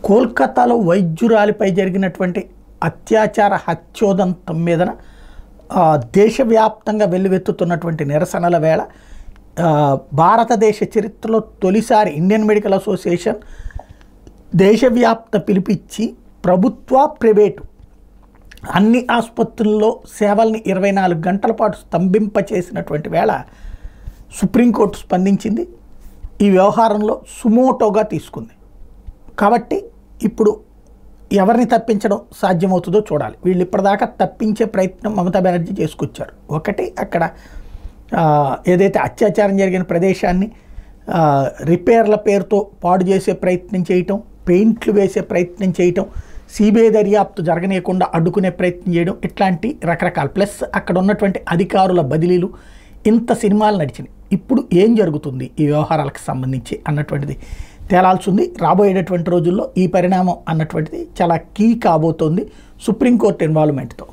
కోల్కతాలో వైద్యురాలిపై జరిగినటువంటి అత్యాచార హత్యోదంతం మీదన దేశవ్యాప్తంగా వెల్లువెత్తుతున్నటువంటి నిరసనల వేళ భారతదేశ చరిత్రలో తొలిసారి ఇండియన్ మెడికల్ అసోసియేషన్ దేశవ్యాప్త పిలిపిచ్చి ప్రభుత్వ ప్రైవేటు అన్ని ఆసుపత్రుల్లో సేవల్ని 24 గంటల పాటు స్తంభింపచేసినటువంటి వేళ సుప్రీంకోర్టు స్పందించింది. ఈ వ్యవహారంలో సుమోటోగా తీసుకుంది. కాబట్టి ఇప్పుడు ఎవరిని తప్పించడం సాధ్యమవుతుందో చూడాలి. వీళ్ళు ఇప్పటిదాకా తప్పించే ప్రయత్నం మమతా బెనర్జీ చేసుకొచ్చారు. ఒకటి, అక్కడ ఏదైతే అత్యాచారం జరిగిన ప్రదేశాన్ని రిపేర్ల పేరుతో పాడు చేసే ప్రయత్నం చేయటం, పెయింట్లు వేసే ప్రయత్నం చేయటం, సిబిఐ దర్యాప్తు జరగనీయకుండా అడ్డుకునే ప్రయత్నం చేయడం, ఇట్లాంటి రకరకాల ప్లస్ అక్కడ ఉన్నటువంటి అధికారుల బదిలీలు, ఇంత సినిమాలు నడిచినాయి. ఇప్పుడు ఏం జరుగుతుంది ఈ వ్యవహారాలకు సంబంధించి అన్నటువంటిది తేలాల్సి ఉంది. రాబోయేటటువంటి రోజుల్లో ఈ పరిణామం అన్నటువంటిది చాలా కీ కాబోతోంది సుప్రీంకోర్టు ఇన్వాల్వ్మెంట్తో.